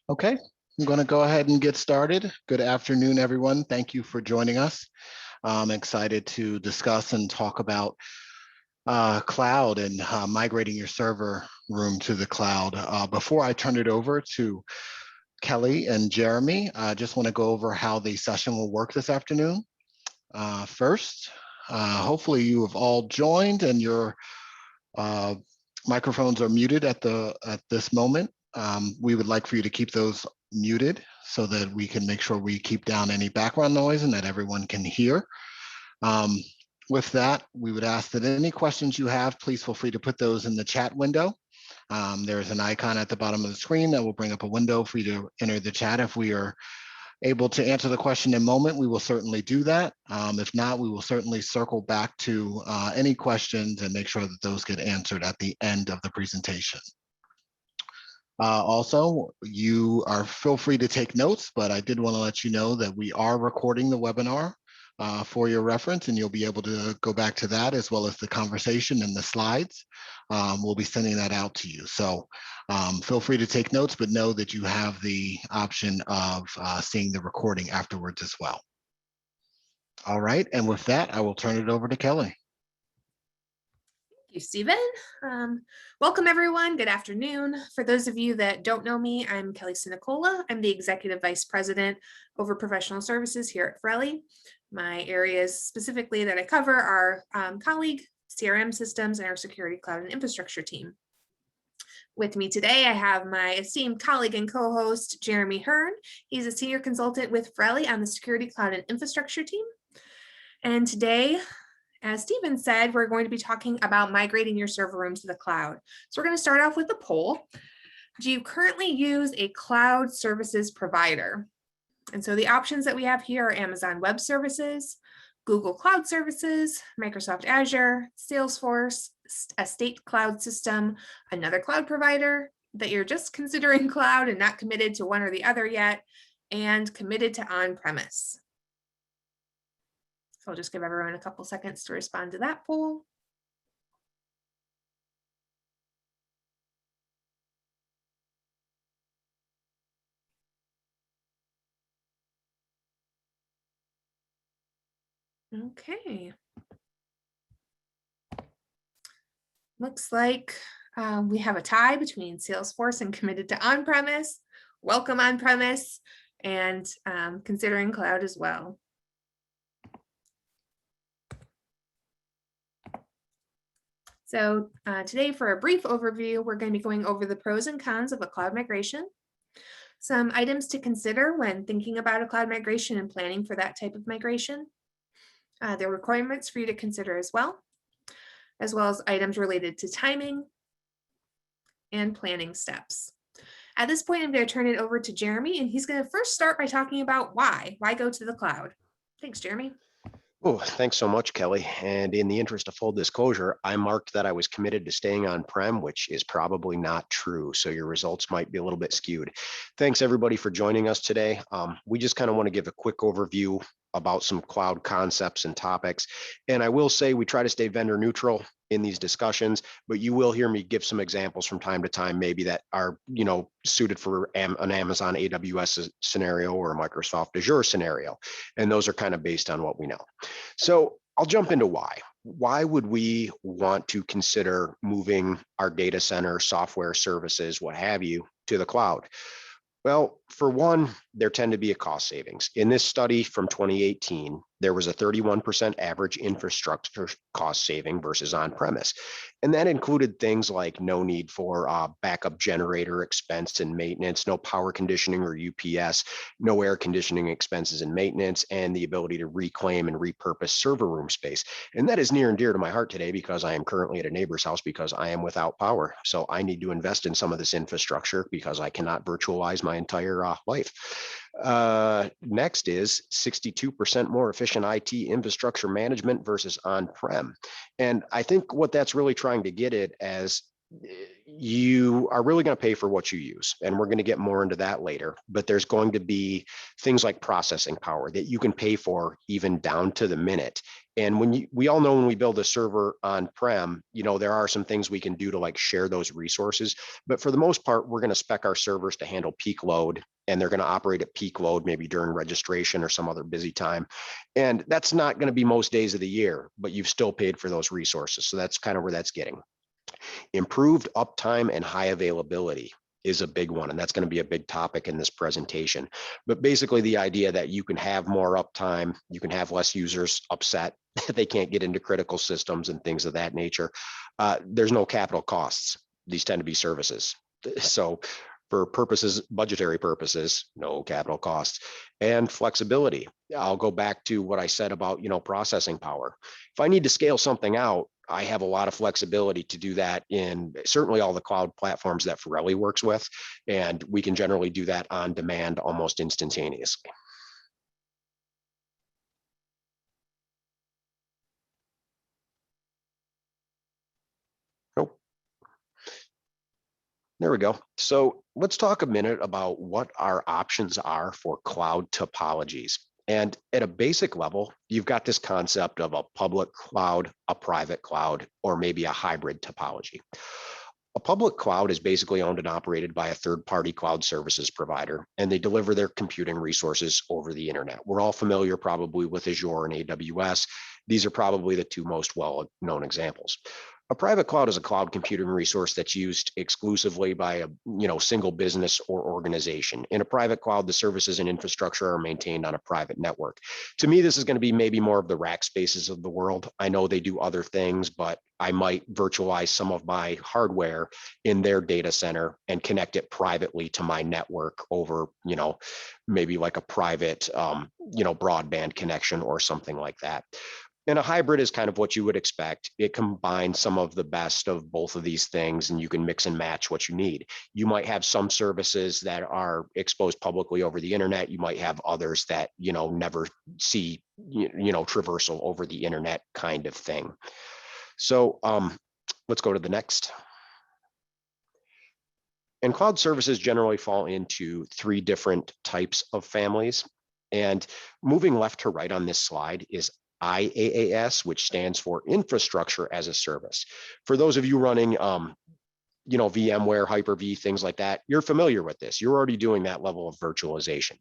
Okay, I'm going to go ahead and get started. Good afternoon, everyone. Thank you for joining us. I'm excited to discuss and talk about cloud and migrating your server room to the cloud. Before I turn it over to Kelly and Jeremy, I just want to go over how the session will work this afternoon. First, hopefully you have all joined and your microphones are muted at this moment. We would like for you to keep those muted so that we can make sure we keep down any background noise and that everyone can hear. With that, we would ask that any questions you have, please feel free to put those in the chat window. There is an icon at the bottom of the screen that will bring up a window for you to enter the chat. If we are able to answer the question in a moment, we will certainly do that. If not, we will certainly circle back to any questions and make sure that those get answered at the end of the presentation. Also, you are feel free to take notes, but I did want to let you know that we are recording the webinar for your reference, and you'll be able to go back to that as well as the conversation and the slides. We'll be sending that out to you. So feel free to take notes, but know that you have the option of seeing the recording afterwards as well. All right, and with that, I will turn it over to Kelly. Thank you, Stephen. Welcome, everyone. Good afternoon. For those of you that don't know me, I'm Kelly Sinicola. I'm the Executive Vice President over Professional Services here at Frelly. My areas specifically that I cover are colleague, CRM systems, and our security cloud and infrastructure team. With me today, I have my esteemed colleague and co-host, Jeremy Hearn. He's a senior consultant with Frelly on the security cloud and infrastructure team. And today, as Stephen said, we're going to be talking about migrating your server room to the cloud. So we're going to start off with a poll. Do you currently use a cloud services provider? And so the options that we have here are Amazon Web Services, Google Cloud Services, Microsoft Azure, Salesforce, a state cloud system, another cloud provider that you're just considering cloud and not committed to one or the other yet, and committed to on-premise. So I'll just give everyone a couple seconds to respond to that poll. Okay. Looks like we have a tie between Salesforce and committed to on-premise, welcome on-premise, and considering cloud as well. So today, for a brief overview, we're going to be going over the pros and cons of a cloud migration, some items to consider when thinking about a cloud migration and planning for that type of migration, the requirements for you to consider as well as items related to timing and planning steps. At this point, I'm going to turn it over to Jeremy, and he's going to first start by talking about why go to the cloud. Thanks, Jeremy. Oh, thanks so much, Kelly. And in the interest of full disclosure, I marked that I was committed to staying on-prem, which is probably not true. So your results might be a little bit skewed. Thanks, everybody, for joining us today. We just kind of want to give a quick overview about some cloud concepts and topics. And I will say we try to stay vendor neutral in these discussions, but you will hear me give some examples from time to time, maybe that are, suited for an Amazon AWS scenario or a Microsoft Azure scenario. And those are kind of based on what we know. So I'll jump into why. Why would we want to consider moving our data center, software services, what have you, to the cloud? Well, for one, there tend to be a cost savings. In this study from 2018, there was a 31% average infrastructure cost saving versus on-premise. And that included things like no need for backup generator expense and maintenance, no power conditioning or UPS, no air conditioning expenses and maintenance, and the ability to reclaim and repurpose server room space. And that is near and dear to my heart today because I am currently at a neighbor's house because I am without power. So I need to invest in some of this infrastructure because I cannot virtualize my entire life. Next is 62% more efficient IT infrastructure management versus on-prem. And I think what that's really trying to get at as you are really going to pay for what you use. And we're going to get more into that later, but there's going to be things like processing power that you can pay for even down to the minute. And we all know when we build a server on-prem, there are some things we can do to like share those resources. But for the most part, we're going to spec our servers to handle peak load, and they're going to operate at peak load, maybe during registration or some other busy time. And that's not going to be most days of the year, but you've still paid for those resources. So that's kind of where that's getting. Improved uptime and high availability is a big one, and that's going to be a big topic in this presentation. But basically the idea that you can have more uptime, you can have less users upset that they can't get into critical systems and things of that nature. There's no capital costs. These tend to be services. So for budgetary purposes, no capital costs. And flexibility. I'll go back to what I said about, processing power. If I need to scale something out, I have a lot of flexibility to do that in certainly all the cloud platforms that Forelli works with, and we can generally do that on demand almost instantaneously. Oh, there we go. So let's talk a minute about what our options are for cloud topologies. And at a basic level, you've got this concept of a public cloud, a private cloud, or maybe a hybrid topology. A public cloud is basically owned and operated by a third-party cloud services provider, and they deliver their computing resources over the internet. We're all familiar probably with Azure and AWS. These are probably the two most well-known examples. A private cloud is a cloud computing resource that's used exclusively by a single business or organization. In a private cloud, the services and infrastructure are maintained on a private network. To me, this is going to be maybe more of the rack spaces of the world. I know they do other things, but I might virtualize some of my hardware in their data center and connect it privately to my network over, maybe like a private, broadband connection or something like that. And a hybrid is kind of what you would expect. It combines some of the best of both of these things, and you can mix and match what you need. You might have some services that are exposed publicly over the internet. You might have others that, never see, traversal over the internet kind of thing. So let's go to the next. And cloud services generally fall into three different types of families. And moving left to right on this slide is IaaS, which stands for Infrastructure as a Service. For those of you running, VMware, Hyper-V, things like that, you're familiar with this. You're already doing that level of virtualization.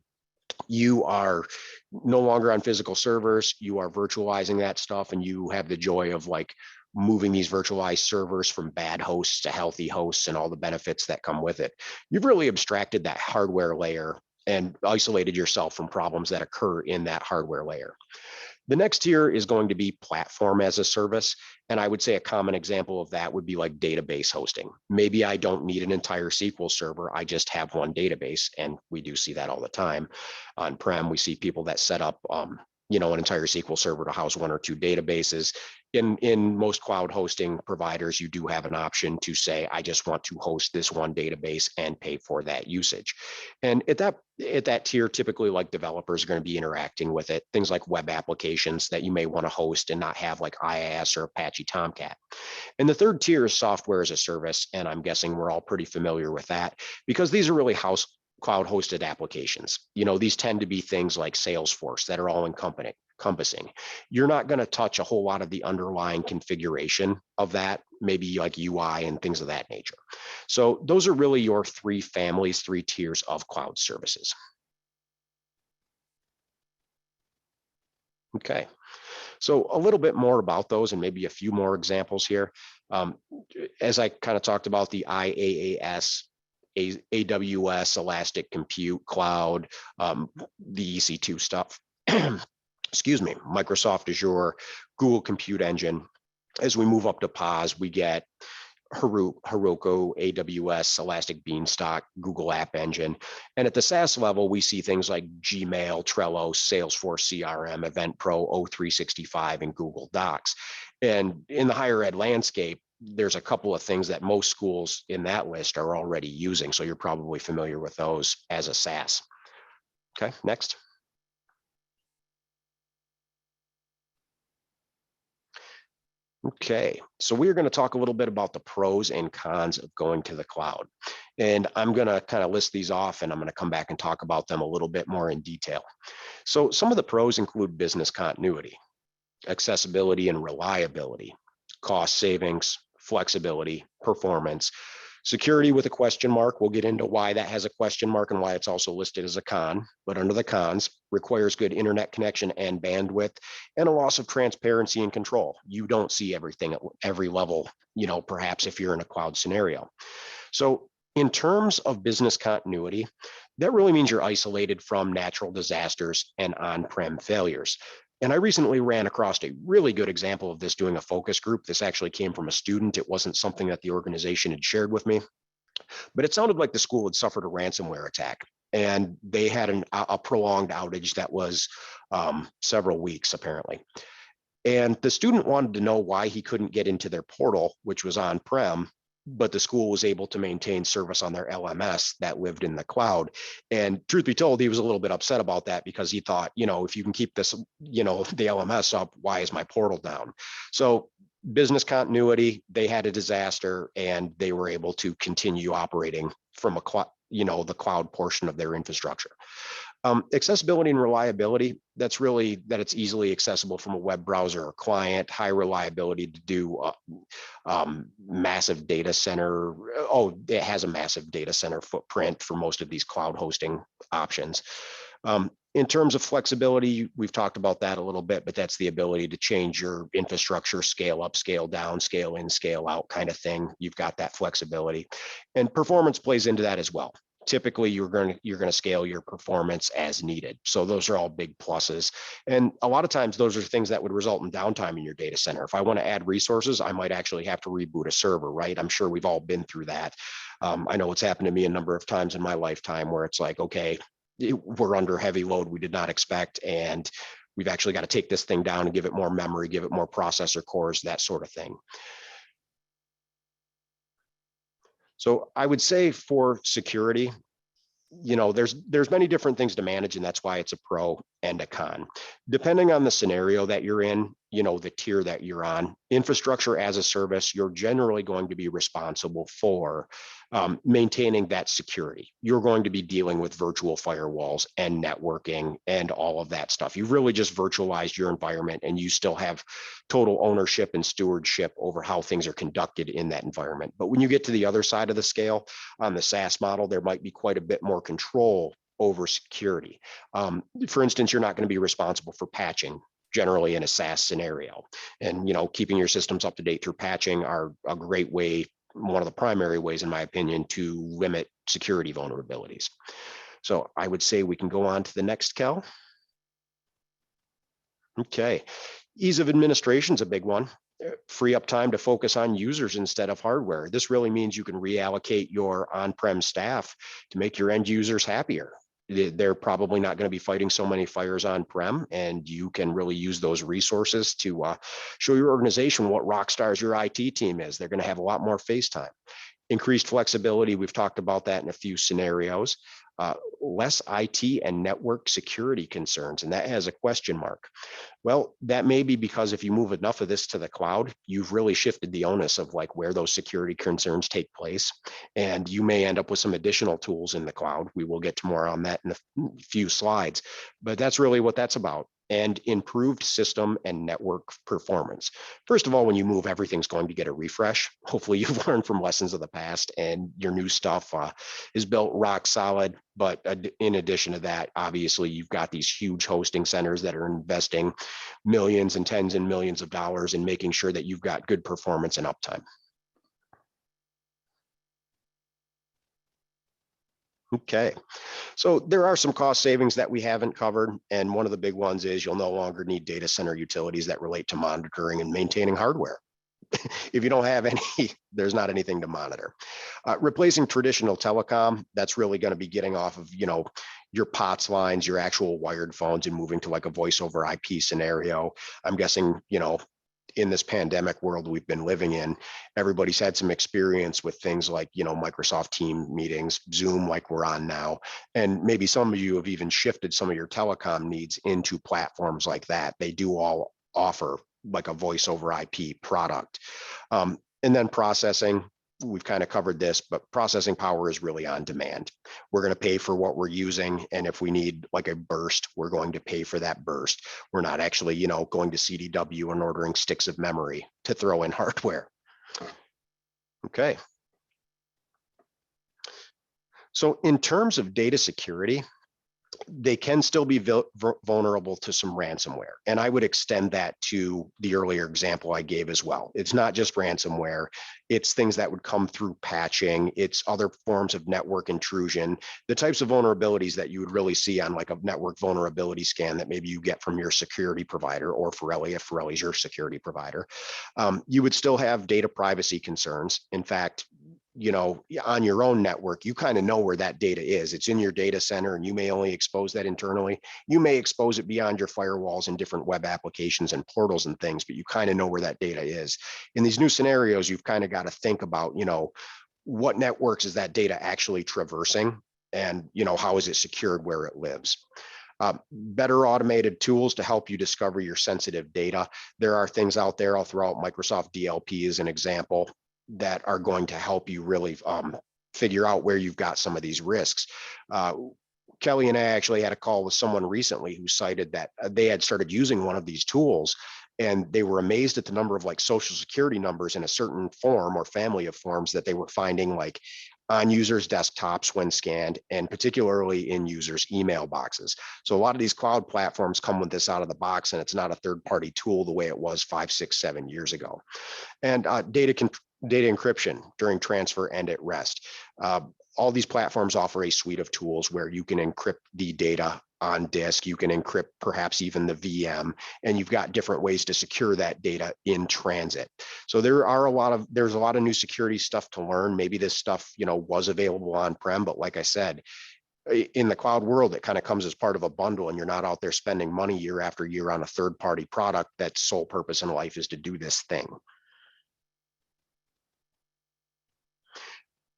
You are no longer on physical servers. You are virtualizing that stuff, and you have the joy of like moving these virtualized servers from bad hosts to healthy hosts and all the benefits that come with it. You've really abstracted that hardware layer and isolated yourself from problems that occur in that hardware layer. The next tier is going to be platform as a service. And I would say a common example of that would be like database hosting. Maybe I don't need an entire SQL server. I just have one database. And we do see that all the time. On-prem, we see people that set up an entire SQL server to house one or two databases. In most cloud hosting providers, you do have an option to say, I just want to host this one database and pay for that usage. And at that tier, typically like developers are going to be interacting with it, things like web applications that you may want to host and not have like IaaS or Apache Tomcat. And the third tier is software as a service. And I'm guessing we're all pretty familiar with that because these are really cloud hosted applications. These tend to be things like Salesforce that are all encompassing. You're not going to touch a whole lot of the underlying configuration of that, maybe like UI and things of that nature. So those are really your three families, three tiers of cloud services. Okay. So a little bit more about those and maybe a few more examples here. As I kind of talked about the IaaS, AWS, Elastic Compute Cloud, the EC2 stuff, excuse me, Microsoft Azure, Google Compute Engine. As we move up to PaaS, we get Heroku, AWS, Elastic Beanstalk, Google App Engine. And at the SaaS level, we see things like Gmail, Trello, Salesforce CRM, EventPro, O365, and Google Docs. And in the higher ed landscape, there's a couple of things that most schools in that list are already using. So you're probably familiar with those as a SaaS. Okay, next. Okay, so we're going to talk a little bit about the pros and cons of going to the cloud. And I'm going to kind of list these off and I'm going to come back and talk about them a little bit more in detail. So some of the pros include business continuity. accessibility and reliability, cost savings, flexibility, performance, security with a question mark. We'll get into why that has a question mark and why it's also listed as a con, but under the cons, requires good internet connection and bandwidth, and a loss of transparency and control. You don't see everything at every level, perhaps if you're in a cloud scenario. So in terms of business continuity, that really means you're isolated from natural disasters and on-prem failures. And I recently ran across a really good example of this doing a focus group. This actually came from a student. It wasn't something that the organization had shared with me, but it sounded like the school had suffered a ransomware attack. And they had a prolonged outage that was several weeks, apparently. And the student wanted to know why he couldn't get into their portal, which was on-prem, but the school was able to maintain service on their LMS that lived in the cloud. And truth be told, he was a little bit upset about that because he thought, if you can keep this, the LMS up, why is my portal down? So business continuity, they had a disaster and they were able to continue operating from the cloud portion of their infrastructure. Accessibility and reliability, that's really that it's easily accessible from a web browser or client, high reliability to do massive data center. It has a massive data center footprint for most of these cloud hosting options. In terms of flexibility, we've talked about that a little bit, but that's the ability to change your infrastructure, scale up, scale down, scale in, scale out kind of thing. You've got that flexibility, and performance plays into that as well. Typically, you're going to scale your performance as needed. So those are all big pluses. And a lot of times those are things that would result in downtime in your data center. If I want to add resources, I might actually have to reboot a server, right? I'm sure we've all been through that. I know it's happened to me a number of times in my lifetime where it's like, okay, we're under heavy load we did not expect, and we've actually got to take this thing down and give it more memory, give it more processor cores, that sort of thing. So I would say for security, there's many different things to manage, and that's why it's a pro and a con. Depending on the scenario that you're in, the tier that you're on, infrastructure as a service, you're generally going to be responsible for maintaining that security. You're going to be dealing with virtual firewalls and networking and all of that stuff. You've really just virtualized your environment, and you still have total ownership and stewardship over how things are conducted in that environment. But when you get to the other side of the scale, on the SaaS model, there might be quite a bit more control over security. For instance, you're not going to be responsible for patching generally in a SaaS scenario. And, keeping your systems up to date through patching are a great way, one of the primary ways, in my opinion, to limit security vulnerabilities. So I would say we can go on to the next, Cal. Okay. Ease of administration is a big one. Free up time to focus on users instead of hardware. This really means you can reallocate your on-prem staff to make your end users happier. They're probably not going to be fighting so many fires on-prem, and you can really use those resources to show your organization what rock stars your IT team is. They're going to have a lot more face time. Increased flexibility, we've talked about that in a few scenarios. Less IT and network security concerns, and that has a question mark. Well, that may be because if you move enough of this to the cloud, you've really shifted the onus of like where those security concerns take place, and you may end up with some additional tools in the cloud. We will get to more on that in a few slides, but that's really what that's about. And improved system and network performance. First of all, when you move, everything's going to get a refresh. Hopefully you've learned from lessons of the past, and your new stuff is built rock solid. But in addition to that, obviously you've got these huge hosting centers that are investing millions and tens and millions of dollars in making sure that you've got good performance and uptime. Okay, so there are some cost savings that we haven't covered, and one of the big ones is you'll no longer need data center utilities that relate to monitoring and maintaining hardware. If you don't have any, there's not anything to monitor. Replacing traditional telecom, that's really going to be getting off of your POTS lines, your actual wired phones, and moving to like a voice over IP scenario. I'm guessing in this pandemic world we've been living in, everybody's had some experience with things like, Microsoft Team meetings, Zoom, like we're on now. And maybe some of you have even shifted some of your telecom needs into platforms like that. They do all offer like a voice over IP product. And then processing, we've kind of covered this, but processing power is really on demand. We're going to pay for what we're using. And if we need like a burst, we're going to pay for that burst. We're not actually, going to CDW and ordering sticks of memory to throw in hardware. Okay. So in terms of data security, they can still be vulnerable to some ransomware. And I would extend that to the earlier example I gave as well. It's not just ransomware. It's things that would come through patching. It's other forms of network intrusion, the types of vulnerabilities that you would really see on like a network vulnerability scan that maybe you get from your security provider or Forelli, if Forelli's your security provider. You would still have data privacy concerns. In fact, on your own network, you kind of know where that data is. It's in your data center and you may only expose that internally. You may expose it beyond your firewalls in different web applications and portals and things, but you kind of know where that data is. In these new scenarios, you've kind of got to think about, what networks is that data actually traversing and, how is it secured where it lives? Better automated tools to help you discover your sensitive data. There are things out there. I'll throw out Microsoft DLP as an example that are going to help you really figure out where you've got some of these risks. Kelly and I actually had a call with someone recently who cited that they had started using one of these tools and they were amazed at the number of like social security numbers in a certain form or family of forms that they were finding like on users' desktops when scanned, and particularly in users' email boxes. So a lot of these cloud platforms come with this out of the box, and it's not a third-party tool the way it was 5, 6, 7 years ago. And data encryption during transfer and at rest. All these platforms offer a suite of tools where you can encrypt the data on disk, you can encrypt perhaps even the VM, and you've got different ways to secure that data in transit. So there's a lot of new security stuff to learn. Maybe this stuff, was available on-prem, but like I said, in the cloud world, it kind of comes as part of a bundle and you're not out there spending money year after year on a third-party product that's sole purpose in life is to do this thing.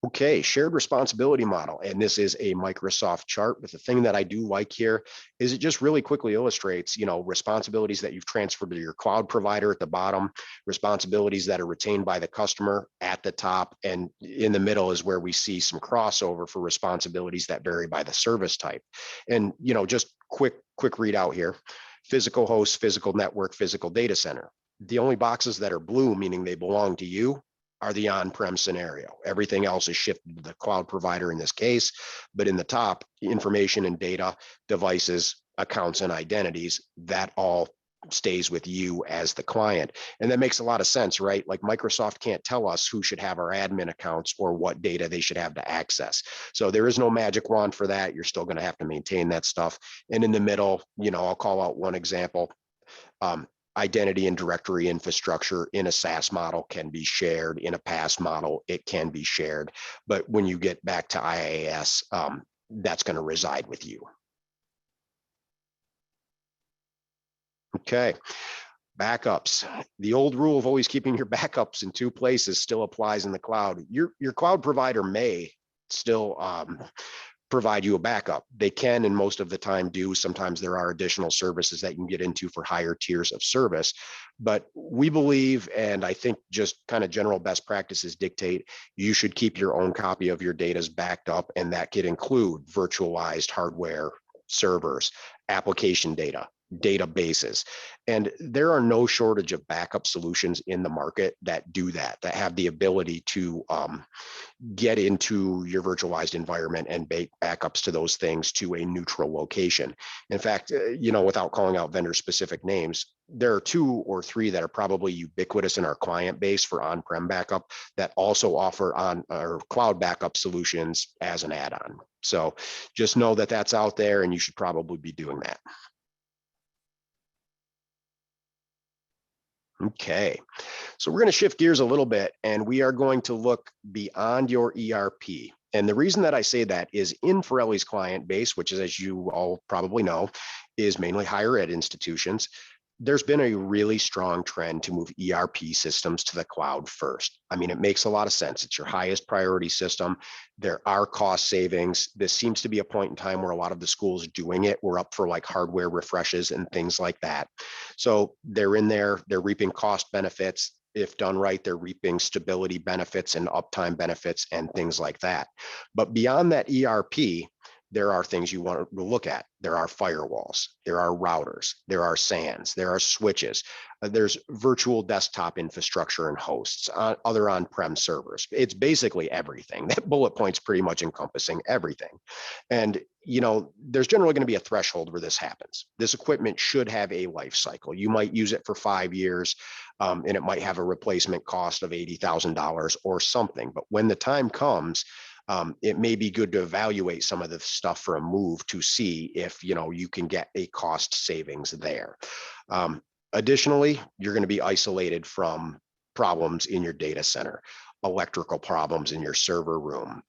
Okay, shared responsibility model. And this is a Microsoft chart, but the thing that I do like here is it just really quickly illustrates, responsibilities that you've transferred to your cloud provider at the bottom, responsibilities that are retained by the customer at the top, and in the middle is where we see some crossover for responsibilities that vary by the service type. And, just quick readout here, physical host, physical network, physical data center. The only boxes that are blue, meaning they belong to you, are the on-prem scenario. Everything else is shifted to the cloud provider in this case, but in the top, information and data, devices, accounts, and identities, that all stays with you as the client. And that makes a lot of sense, right? Like Microsoft can't tell us who should have our admin accounts or what data they should have to access. So there is no magic wand for that. You're still going to have to maintain that stuff. And in the middle, I'll call out one example. Identity and directory infrastructure in a SaaS model can be shared. In a PaaS model, it can be shared. But when you get back to IaaS, that's going to reside with you. Okay, backups. The old rule of always keeping your backups in 2 places still applies in the cloud. Your cloud provider may still provide you a backup. They can, and most of the time do. Sometimes there are additional services that you can get into for higher tiers of service. But we believe, and I think just kind of general best practices dictate, you should keep your own copy of your data backed up, and that could include virtualized hardware, servers, application data, databases. And there are no shortage of backup solutions in the market that do that have the ability to get into your virtualized environment and make backups to those things to a neutral location. In fact, without calling out vendor specific names, there are 2 or 3 that are probably ubiquitous in our client base for on-prem backup that also offer on our cloud backup solutions as an add-on. So just know that that's out there and you should probably be doing that. Okay, so we're going to shift gears a little bit and we are going to look beyond your ERP. And the reason that I say that is in Forelli's client base, which is, as you all probably know, is mainly higher ed institutions. There's been a really strong trend to move ERP systems to the cloud first. I mean, it makes a lot of sense. It's your highest priority system. There are cost savings. This seems to be a point in time where a lot of the schools doing it were up for like hardware refreshes and things like that. So they're in there, they're reaping cost benefits. if done right, they're reaping stability benefits and uptime benefits and things like that. But beyond that ERP, there are things you want to look at. There are firewalls, there are routers, there are SANs, there are switches, there's virtual desktop infrastructure and hosts, other on-prem servers. It's basically everything. That bullet point's pretty much encompassing everything. And there's generally going to be a threshold where this happens. This equipment should have a life cycle. You might use it for 5 years, and it might have a replacement cost of $80,000 or something. But when the time comes, it may be good to evaluate some of the stuff for a move to see if you can get a cost savings there. Additionally, you're going to be isolated from problems in your data center, electrical problems in your server room.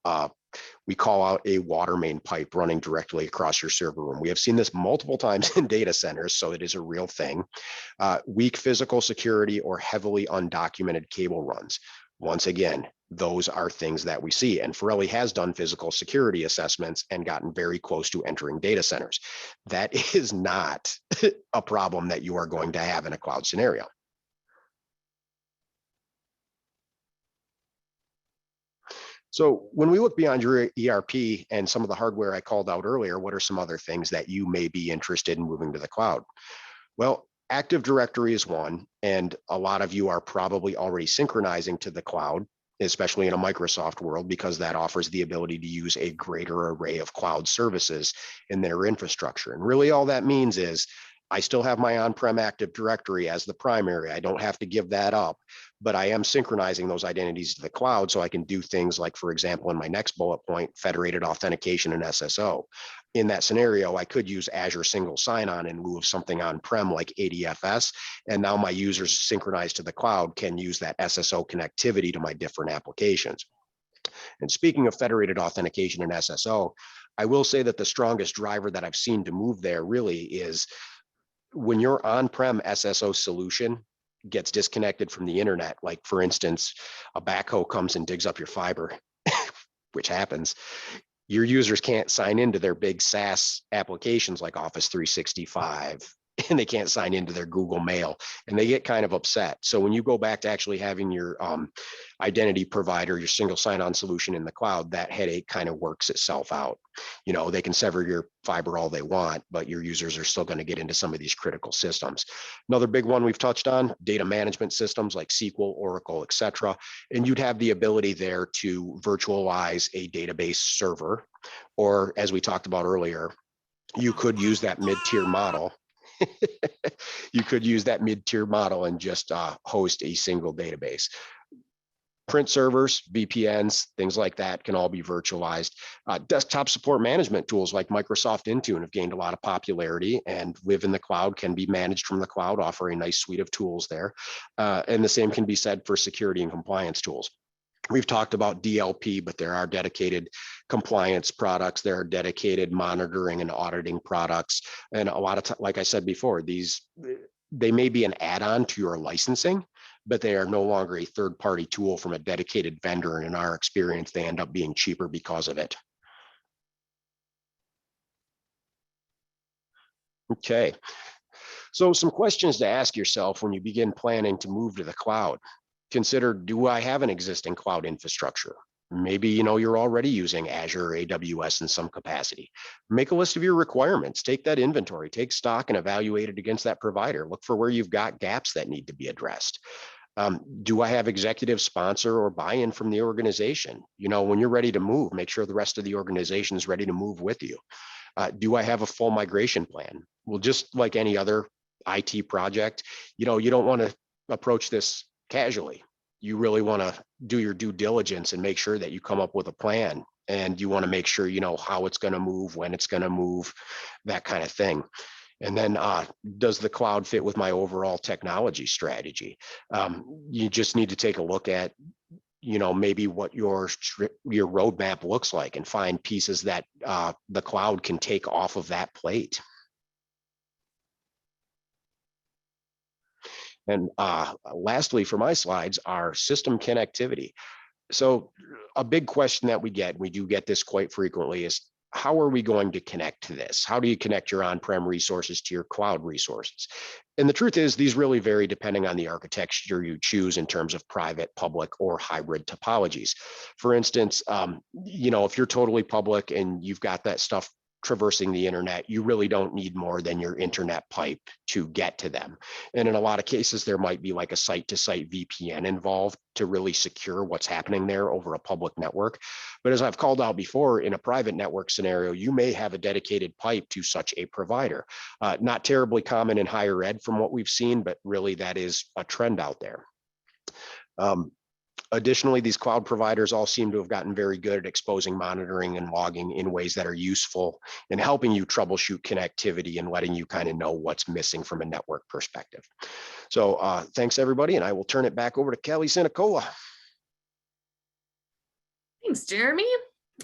We call out a water main pipe running directly across your server room. We have seen this multiple times in data centers, so it is a real thing. Weak physical security or heavily undocumented cable runs. Once again, those are things that we see. And Forelli has done physical security assessments and gotten very close to entering data centers. That is not a problem that you are going to have in a cloud scenario. So when we look beyond your ERP and some of the hardware I called out earlier, what are some other things that you may be interested in moving to the cloud? Well, Active Directory is one, and a lot of you are probably already synchronizing to the cloud, especially in a Microsoft world, because that offers the ability to use a greater array of cloud services in their infrastructure. And really all that means is I still have my on-prem Active Directory as the primary. I don't have to give that up, but I am synchronizing those identities to the cloud so I can do things like, for example, in my next bullet point, federated authentication and SSO. In that scenario, I could use Azure single sign-on in lieu of something on-prem like ADFS, and now my users synchronized to the cloud can use that SSO connectivity to my different applications. And speaking of federated authentication and SSO, I will say that the strongest driver that I've seen to move there really is when your on-prem SSO solution gets disconnected from the internet, like for instance, a backhoe comes and digs up your fiber, which happens, your users can't sign into their big SaaS applications like Office 365, and they can't sign into their Google Mail, and they get kind of upset. So when you go back to actually having your identity provider, your single sign-on solution in the cloud, that headache kind of works itself out. They can sever your fiber all they want, but your users are still going to get into some of these critical systems. Another big one we've touched on, data management systems like SQL, Oracle, et cetera. And you'd have the ability there to virtualize a database server, or as we talked about earlier, you could use that mid-tier model. You could use that mid-tier model and just host a single database. Print servers, VPNs, things like that can all be virtualized. Desktop support management tools like Microsoft Intune have gained a lot of popularity and live in the cloud, can be managed from the cloud, offer a nice suite of tools there. And the same can be said for security and compliance tools. We've talked about DLP, but there are dedicated compliance products. There are dedicated monitoring and auditing products. And a lot of, like I said before, they may be an add-on to your licensing, but they are no longer a third-party tool from a dedicated vendor. And in our experience, they end up being cheaper because of it. Okay. So some questions to ask yourself when you begin planning to move to the cloud. Consider, do I have an existing cloud infrastructure? Maybe you're already using Azure or AWS in some capacity. Make a list of your requirements, take that inventory, take stock and evaluate it against that provider. Look for where you've got gaps that need to be addressed. Do I have executive sponsor or buy-in from the organization? When you're ready to move, make sure the rest of the organization is ready to move with you. Do I have a full migration plan? Well, just like any other IT project, you don't want to approach this casually. You really want to do your due diligence and make sure that you come up with a plan, and you want to make sure you know how it's going to move, when it's going to move, that kind of thing. And then does the cloud fit with my overall technology strategy? You just need to take a look at maybe what your roadmap looks like and find pieces that the cloud can take off of that plate. And lastly, for my slides, are system connectivity. So a big question that we do get this quite frequently, is how are we going to connect to this? How do you connect your on-prem resources to your cloud resources? And the truth is, these really vary depending on the architecture you choose in terms of private, public, or hybrid topologies. For instance, if you're totally public and you've got that stuff traversing the internet, you really don't need more than your internet pipe to get to them. And in a lot of cases, there might be like a site-to-site VPN involved to really secure what's happening there over a public network. But as I've called out before, in a private network scenario, you may have a dedicated pipe to such a provider. Not terribly common in higher ed from what we've seen, but really that is a trend out there. Additionally, these cloud providers all seem to have gotten very good at exposing monitoring and logging in ways that are useful in helping you troubleshoot connectivity and letting you kind of know what's missing from a network perspective. So thanks, everybody, and I will turn it back over to Kelly Sinicola. Thanks, Jeremy.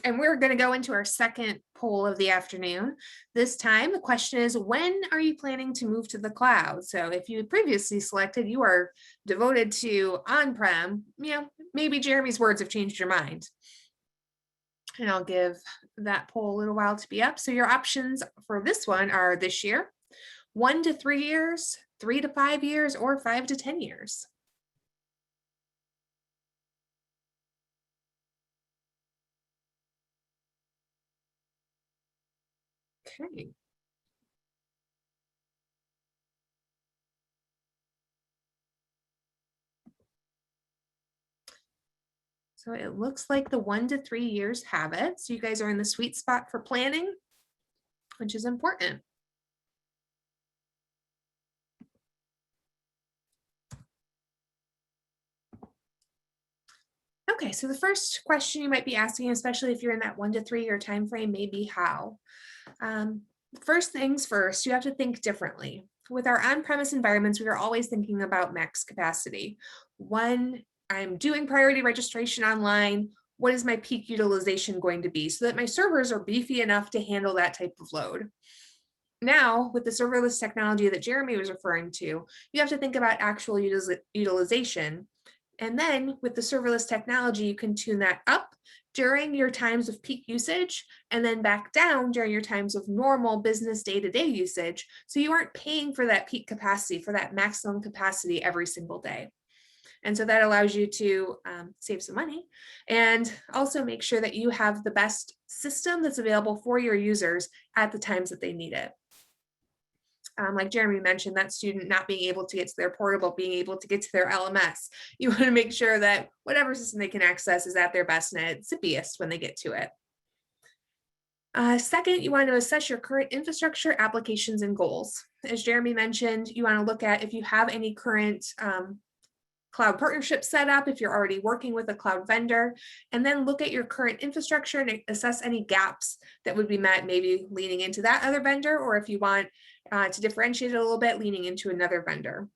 And we're going to go into our second poll of the afternoon. This time, the question is, when are you planning to move to the cloud? So if you previously selected, you are devoted to on-prem, maybe Jeremy's words have changed your mind. And I'll give that poll a little while to be up. So your options for this one are this year, 1 to 3 years, 3 to 5 years, or 5 to 10 years. Okay. So it looks like the 1 to 3 years have it. So you guys are in the sweet spot for planning, which is important. Okay, so the first question you might be asking, especially if you're in that 1 to 3 year time frame, may be how. First things first, you have to think differently. With our on-premise environments, we are always thinking about max capacity. When I'm doing priority registration online, what is my peak utilization going to be so that my servers are beefy enough to handle that type of load? Now, with the serverless technology that Jeremy was referring to, you have to think about actual utilization. And then with the serverless technology, you can tune that up during your times of peak usage and then back down during your times of normal business day-to-day usage. So you aren't paying for that peak capacity, for that maximum capacity every single day. And so that allows you to save some money and also make sure that you have the best system that's available for your users at the times that they need it. Like Jeremy mentioned, that student not being able to get to their portable, being able to get to their LMS. You want to make sure that whatever system they can access is at their best and at zippiest when they get to it. Second, you want to assess your current infrastructure, applications, and goals. As Jeremy mentioned, you want to look at if you have any current cloud partnership set up, if you're already working with a cloud vendor, and then look at your current infrastructure and assess any gaps that would be met, maybe leaning into that other vendor, or if you want to differentiate it a little bit, leaning into another vendor.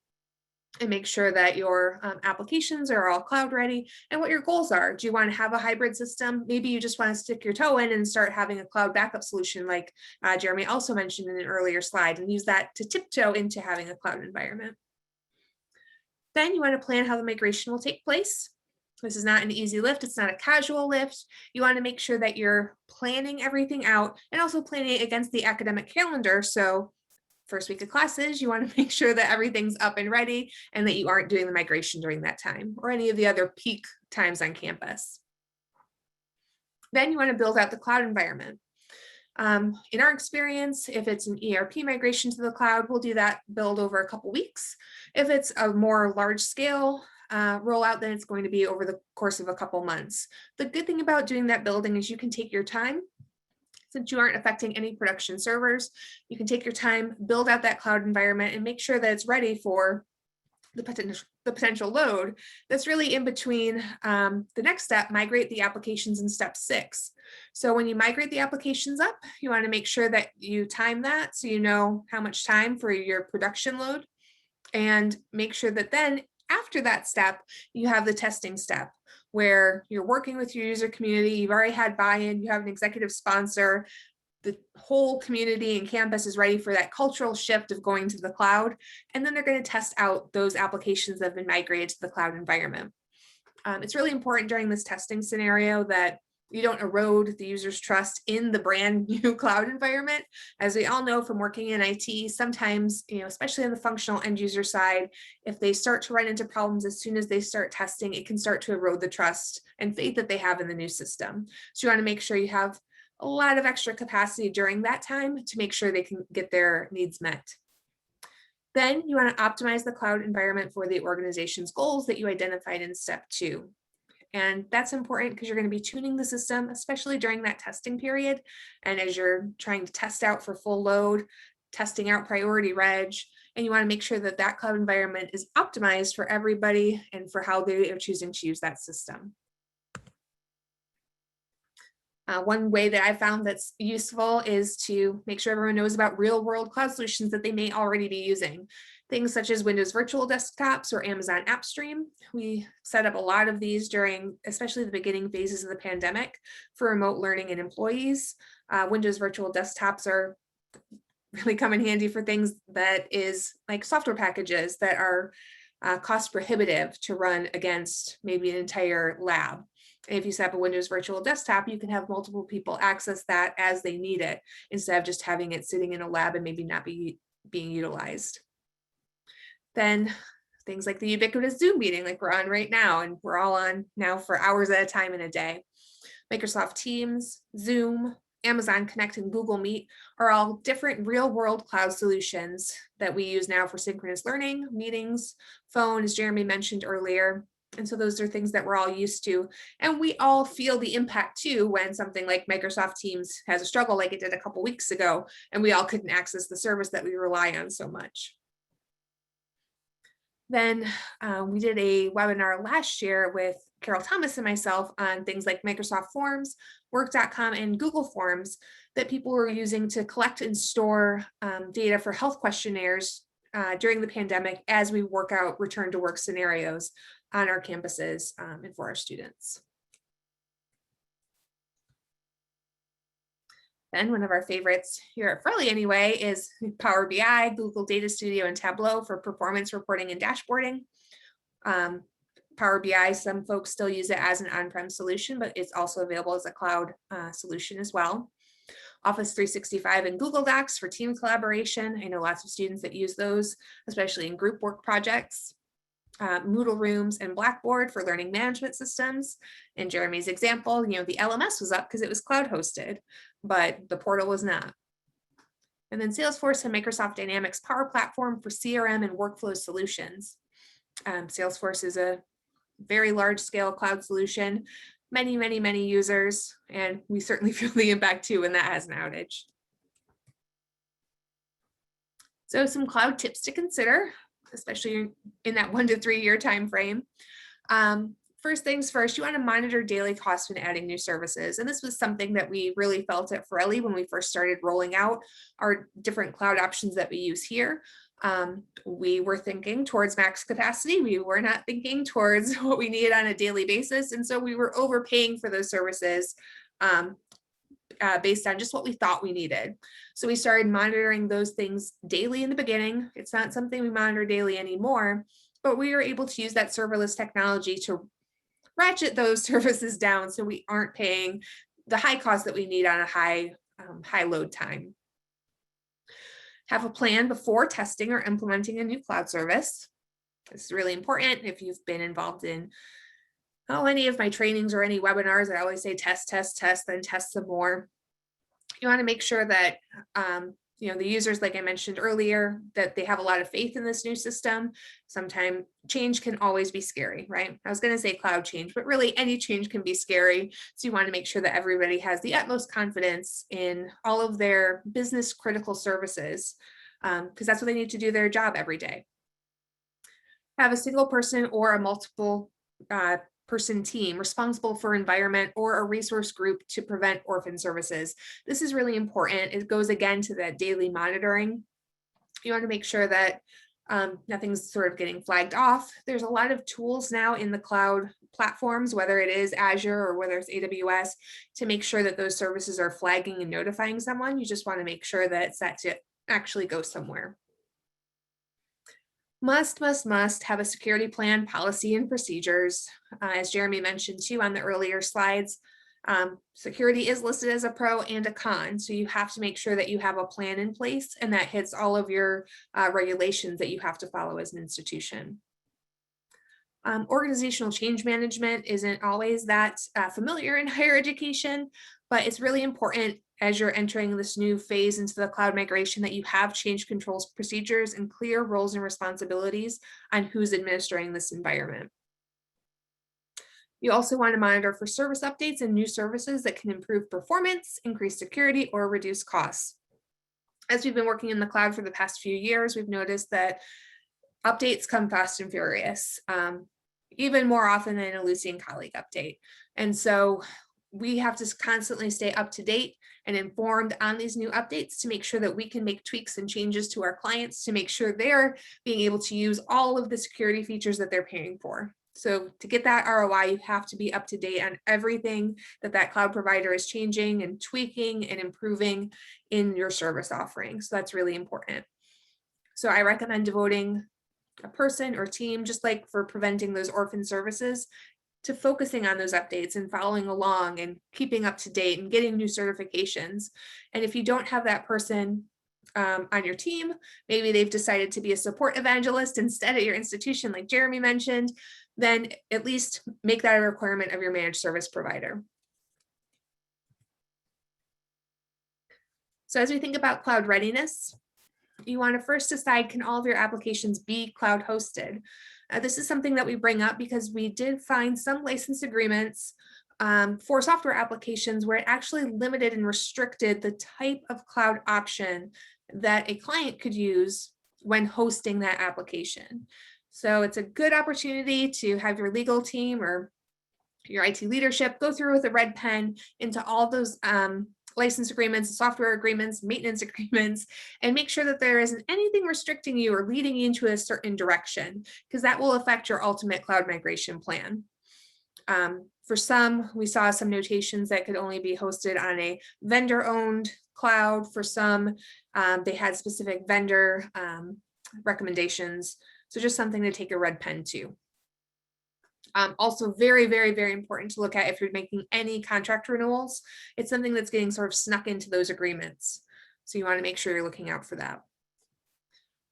And make sure that your applications are all cloud ready and what your goals are. Do you want to have a hybrid system? Maybe you just want to stick your toe in and start having a cloud backup solution like Jeremy also mentioned in an earlier slide, and use that to tiptoe into having a cloud environment. Then you want to plan how the migration will take place. This is not an easy lift. It's not a casual lift. You want to make sure that you're planning everything out and also planning against the academic calendar. So first week of classes, you want to make sure that everything's up and ready and that you aren't doing the migration during that time or any of the other peak times on campus. Then you want to build out the cloud environment. In our experience, if it's an ERP migration to the cloud, we'll do that build over a couple weeks. If it's a more large scale rollout, then it's going to be over the course of a couple months. The good thing about doing that building is you can take your time. Since you aren't affecting any production servers, you can take your time, build out that cloud environment, and make sure that it's ready for the potential load that's really in between the next step, migrate the applications in step 6. So when you migrate the applications up, you want to make sure that you time that so you know how much time for your production load, and make sure that then after that step, you have the testing step where you're working with your user community, you've already had buy-in, you have an executive sponsor, the whole community and campus is ready for that cultural shift of going to the cloud, and then they're going to test out those applications that have been migrated to the cloud environment. It's really important during this testing scenario that you don't erode the user's trust in the brand new cloud environment. As we all know from working in IT, sometimes, especially on the functional end user side, if they start to run into problems as soon as they start testing, it can start to erode the trust and faith that they have in the new system. So you want to make sure you have a lot of extra capacity during that time to make sure they can get their needs met. Then you want to optimize the cloud environment for the organization's goals that you identified in step 2. And that's important because you're going to be tuning the system, especially during that testing period. And as you're trying to test out for full load, testing out priority reg, and you want to make sure that that cloud environment is optimized for everybody and for how they are choosing to use that system. One way that I found that's useful is to make sure everyone knows about real world cloud solutions that they may already be using. Things such as Windows virtual desktops or Amazon AppStream. We set up a lot of these during, especially the beginning phases of the pandemic, for remote learning and employees. Windows virtual desktops are really come in handy for things that is like software packages that are cost prohibitive to run against maybe an entire lab. And if you set up a Windows virtual desktop, you can have multiple people access that as they need it, instead of just having it sitting in a lab and maybe not being utilized. Then things like the ubiquitous Zoom meeting like we're on right now, and we're all on now for hours at a time in a day. Microsoft Teams, Zoom, Amazon Connect, and Google Meet are all different real world cloud solutions that we use now for synchronous learning, meetings, phone, as Jeremy mentioned earlier. And so those are things that we're all used to. And we all feel the impact too when something like Microsoft Teams has a struggle like it did a couple weeks ago, and we all couldn't access the service that we rely on so much. Then we did a webinar last year with Carol Thomas and myself on things like Microsoft Forms, Work.com, and Google Forms that people were using to collect and store data for health questionnaires during the pandemic as we work out return to work scenarios on our campuses and for our students. Then one of our favorites here at Furley anyway is Power BI, Google Data Studio, and Tableau for performance reporting and dashboarding. Power BI, some folks still use it as an on-prem solution, but it's also available as a cloud solution as well. Office 365 and Google Docs for team collaboration. I know lots of students that use those, especially in group work projects. Moodle Rooms and Blackboard for learning management systems. In Jeremy's example, the LMS was up because it was cloud hosted, but the portal was not. And then Salesforce and Microsoft Dynamics Power Platform for CRM and workflow solutions. Salesforce is a very large scale cloud solution, many users, and we certainly feel the impact too when that has an outage. So some cloud tips to consider, especially in that 1 to 3 year time frame. First things first, you want to monitor daily costs when adding new services. And this was something that we really felt at Forelli when we first started rolling out our different cloud options that we use here. We were thinking towards max capacity. We were not thinking towards what we needed on a daily basis. And so we were overpaying for those services based on just what we thought we needed. So we started monitoring those things daily in the beginning. It's not something we monitor daily anymore, but we were able to use that serverless technology to ratchet those services down so we aren't paying the high cost that we need on a high load time. Have a plan before testing or implementing a new cloud service. This is really important. If you've been involved in any of my trainings or any webinars, I always say test, then test some more. You want to make sure that the users, like I mentioned earlier, that they have a lot of faith in this new system. Sometimes change can always be scary, right? I was going to say cloud change, but really any change can be scary. So you want to make sure that everybody has the utmost confidence in all of their business critical services, because that's what they need to do their job every day. Have a single person or a multiple person team responsible for environment or a resource group to prevent orphan services. This is really important. It goes again to that daily monitoring. You want to make sure that nothing's sort of getting flagged off. There's a lot of tools now in the cloud platforms, whether it is Azure or whether it's AWS, to make sure that those services are flagging and notifying someone. You just want to make sure that it's set to actually go somewhere. Must have a security plan, policy, and procedures. As Jeremy mentioned too on the earlier slides, Security is listed as a pro and a con, so you have to make sure that you have a plan in place and that hits all of your regulations that you have to follow as an institution. Organizational change management isn't always that familiar in higher education, but it's really important as you're entering this new phase into the cloud migration that you have change controls procedures and clear roles and responsibilities on who's administering this environment. You also want to monitor for service updates and new services that can improve performance, increase security, or reduce costs. As we've been working in the cloud for the past few years, we've noticed that updates come fast and furious, even more often than a Lucy and colleague update. And so we have to constantly stay up to date and informed on these new updates to make sure that we can make tweaks and changes to our clients to make sure they're being able to use all of the security features that they're paying for. So to get that ROI, you have to be up to date on everything that cloud provider is changing and tweaking and improving in your service offering. So that's really important. So I recommend devoting a person or team, just like for preventing those orphan services, to focusing on those updates and following along and keeping up to date and getting new certifications. And if you don't have that person on your team, maybe they've decided to be a support evangelist instead at your institution, like Jeremy mentioned, then at least make that a requirement of your managed service provider. So as we think about cloud readiness, you want to first decide, can all of your applications be cloud hosted? This is something that we bring up because we did find some license agreements for software applications where it actually limited and restricted the type of cloud option that a client could use when hosting that application. So it's a good opportunity to have your legal team or your IT leadership go through with a red pen into all those license agreements, software agreements, maintenance agreements, and make sure that there isn't anything restricting you or leading you into a certain direction, because that will affect your ultimate cloud migration plan. For some, we saw some notations that could only be hosted on a vendor-owned cloud. For some, they had specific vendor recommendations. So just something to take a red pen to. Also very, very, very important to look at if you're making any contract renewals. It's something that's getting sort of snuck into those agreements. So you want to make sure you're looking out for that.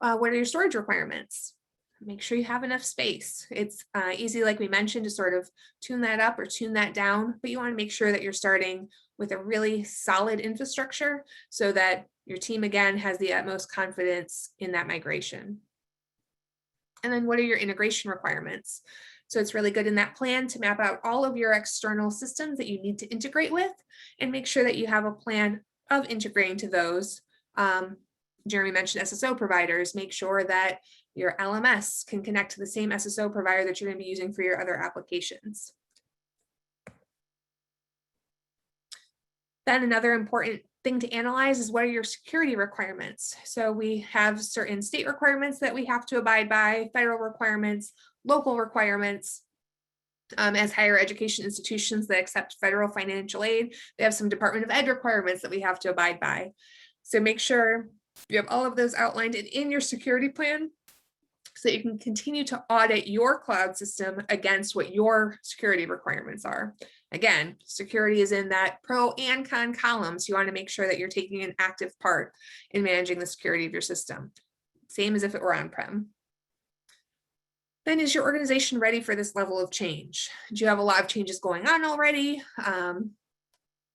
What are your storage requirements? Make sure you have enough space. It's easy, like we mentioned, to sort of tune that up or tune that down, but you want to make sure that you're starting with a really solid infrastructure so that your team, again, has the utmost confidence in that migration. And then what are your integration requirements? So it's really good in that plan to map out all of your external systems that you need to integrate with and make sure that you have a plan of integrating to those. Jeremy mentioned SSO providers. Make sure that your LMS can connect to the same SSO provider that you're going to be using for your other applications. Then another important thing to analyze is what are your security requirements? So we have certain state requirements that we have to abide by, federal requirements, local requirements. As higher education institutions that accept federal financial aid, they have some Department of Ed requirements that we have to abide by. So make sure you have all of those outlined and in your security plan so that you can continue to audit your cloud system against what your security requirements are. Again, security is in that pro and con column, so you want to make sure that you're taking an active part in managing the security of your system. Same as if it were on-prem. Then is your organization ready for this level of change? Do you have a lot of changes going on already?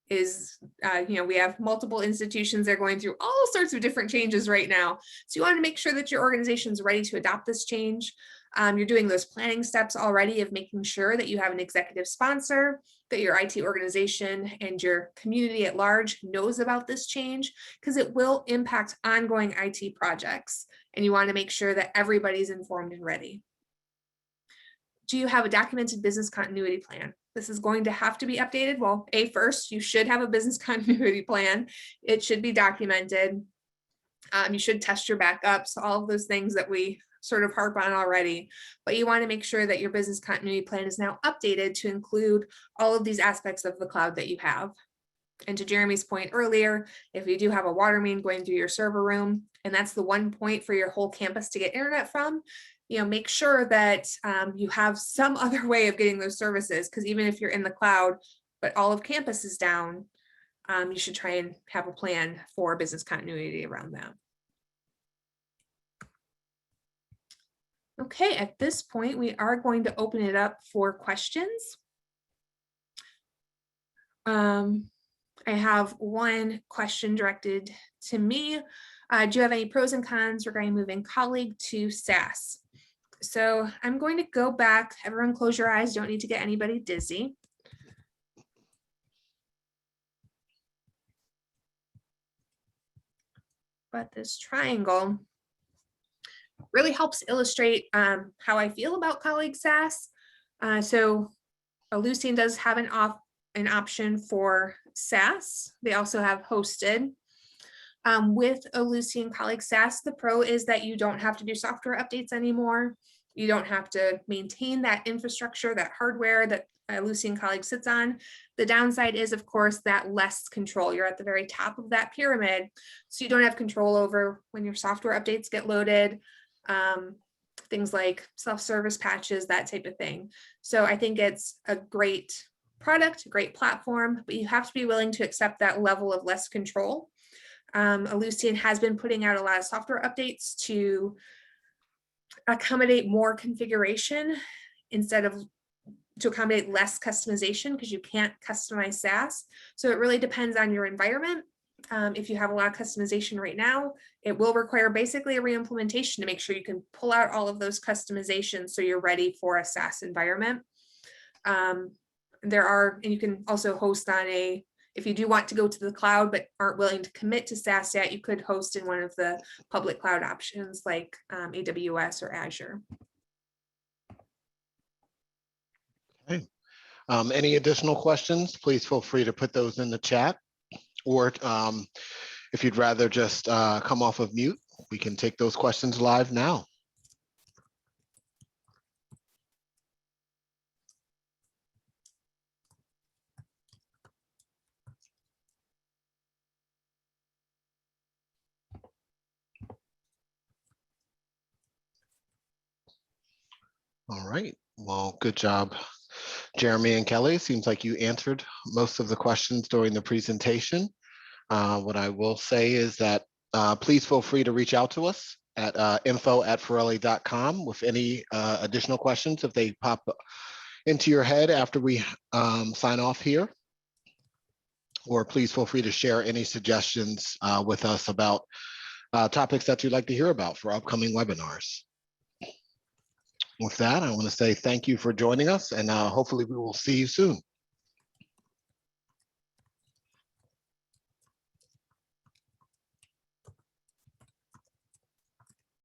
We have multiple institutions that are going through all sorts of different changes right now. So you want to make sure that your organization is ready to adopt this change. You're doing those planning steps already of making sure that you have an executive sponsor, that your IT organization and your community at large knows about this change, because it will impact ongoing IT projects. And you want to make sure that everybody's informed and ready. Do you have a documented business continuity plan? This is going to have to be updated. Well, first, you should have a business continuity plan. It should be documented. You should test your backups, all of those things that we sort of harp on already. But you want to make sure that your business continuity plan is now updated to include all of these aspects of the cloud that you have. And to Jeremy's point earlier, if you do have a water main going through your server room, and that's the one point for your whole campus to get internet from, make sure that you have some other way of getting those services, because even if you're in the cloud, but all of campus is down, you should try and have a plan for business continuity around that. Okay, at this point, we are going to open it up for questions. I have one question directed to me. Do you have any pros and cons regarding moving colleague to SAS? So I'm going to go back. Everyone close your eyes. Don't need to get anybody dizzy. But this triangle really helps illustrate how I feel about colleague SAS. So Ellucian does have an option for SAS. They also have hosted. With Ellucian Colleague SAS, the pro is that you don't have to do software updates anymore. You don't have to maintain that infrastructure, that hardware that Ellucian Colleague sits on. The downside is, of course, that less control. You're at the very top of that pyramid, so you don't have control over when your software updates get loaded, things like self-service patches, that type of thing. So I think it's a great product, a great platform, but you have to be willing to accept that level of less control. Ellucian has been putting out a lot of software updates to accommodate more configuration instead of to accommodate less customization, because you can't customize SAS. So it really depends on your environment. If you have a lot of customization right now, it will require basically a re-implementation to make sure you can pull out all of those customizations so you're ready for a SAS environment. And you can also host on if you do want to go to the cloud but aren't willing to commit to SAS yet, you could host in one of the public cloud options like AWS or Azure. Okay. Any additional questions, please feel free to put those in the chat, or if you'd rather just come off of mute, we can take those questions live now. All right, well, good job, Jeremy and Kelly. Seems like you answered most of the questions during the presentation. What I will say is that please feel free to reach out to us at info@forelli.com with any additional questions if they pop into your head after we sign off here. Or please feel free to share any suggestions with us about topics that you'd like to hear about for upcoming webinars. With that, I want to say thank you for joining us, and hopefully we will see you soon.